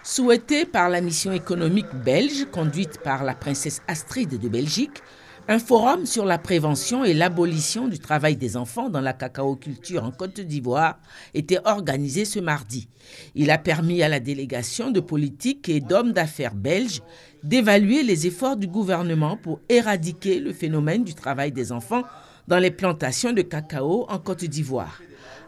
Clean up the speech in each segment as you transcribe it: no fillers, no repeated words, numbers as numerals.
Souhaité par la mission économique belge conduite par la princesse Astrid de Belgique, un forum sur la prévention et l'abolition du travail des enfants dans la cacaoculture en Côte d'Ivoire était organisé ce mardi. Il a permis à la délégation de politiques et d'hommes d'affaires belges d'évaluer les efforts du gouvernement pour éradiquer le phénomène du travail des enfants dans les plantations de cacao en Côte d'Ivoire.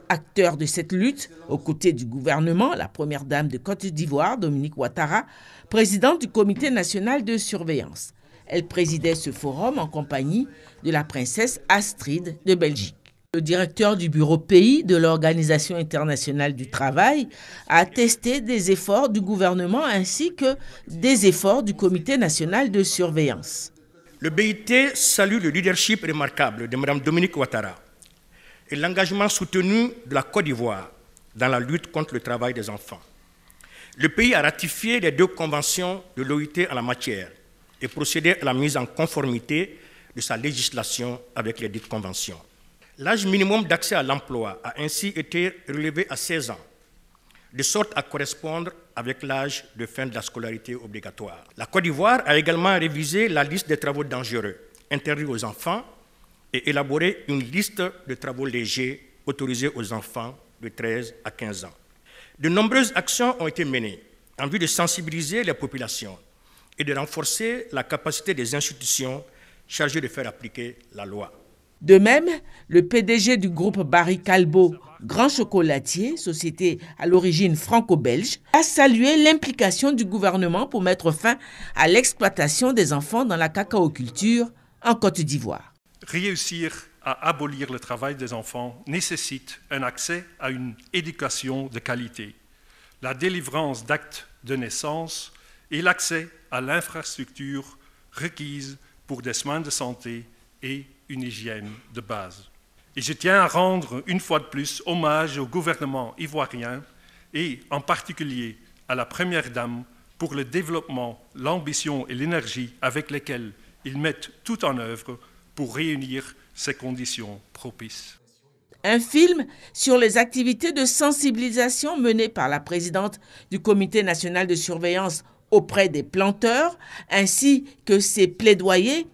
Acteur de cette lutte, aux côtés du gouvernement, la première dame de Côte d'Ivoire, Dominique Ouattara, présidente du comité national de surveillance. Elle présidait ce forum en compagnie de la princesse Astrid de Belgique. Le directeur du bureau pays de l'Organisation internationale du travail a attesté des efforts du gouvernement ainsi que des efforts du comité national de surveillance. Le BIT salue le leadership remarquable de Mme Dominique Ouattara et l'engagement soutenu de la Côte d'Ivoire dans la lutte contre le travail des enfants. Le pays a ratifié les 2 conventions de l'OIT en la matière et procédé à la mise en conformité de sa législation avec les dites conventions. L'âge minimum d'accès à l'emploi a ainsi été relevé à 16 ans, de sorte à correspondre avec l'âge de fin de la scolarité obligatoire. La Côte d'Ivoire a également révisé la liste des travaux dangereux interdits aux enfants et élaboré une liste de travaux légers autorisés aux enfants de 13 à 15 ans. De nombreuses actions ont été menées en vue de sensibiliser les populations et de renforcer la capacité des institutions chargées de faire appliquer la loi. De même, le PDG du groupe Barry Callebaut, grand chocolatier, société à l'origine franco-belge, a salué l'implication du gouvernement pour mettre fin à l'exploitation des enfants dans la cacaoculture en Côte d'Ivoire. Réussir à abolir le travail des enfants nécessite un accès à une éducation de qualité, la délivrance d'actes de naissance et l'accès à l'infrastructure requise pour des soins de santé et une hygiène de base. Et je tiens à rendre une fois de plus hommage au gouvernement ivoirien et en particulier à la Première Dame pour le développement, l'ambition et l'énergie avec lesquelles ils mettent tout en œuvre pour réunir ces conditions propices. Un film sur les activités de sensibilisation menées par la présidente du comité national de surveillance auprès des planteurs, ainsi que ses plaidoyers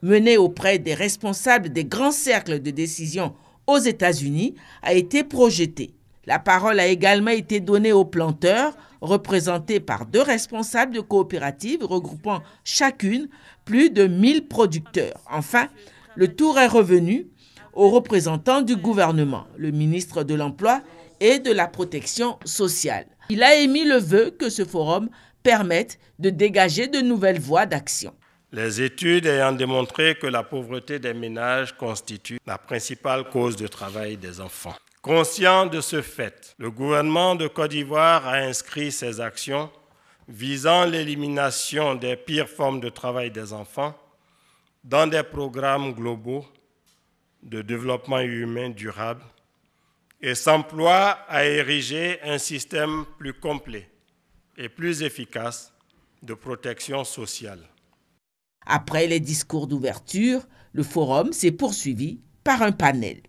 menés auprès des responsables des grands cercles de décision aux États-Unis, a été projeté. La parole a également été donnée aux planteurs, représentés par 2 responsables de coopératives regroupant chacune plus de 1000 producteurs. Enfin, le tour est revenu aux représentants du gouvernement, le ministre de l'Emploi et de la Protection sociale. Il a émis le vœu que ce forum permette de dégager de nouvelles voies d'action. Les études ayant démontré que la pauvreté des ménages constitue la principale cause de travail des enfants. Conscient de ce fait, le gouvernement de Côte d'Ivoire a inscrit ses actions visant l'élimination des pires formes de travail des enfants dans des programmes globaux de développement humain durable et s'emploie à ériger un système plus complet et plus efficace de protection sociale. Après les discours d'ouverture, le forum s'est poursuivi par un panel.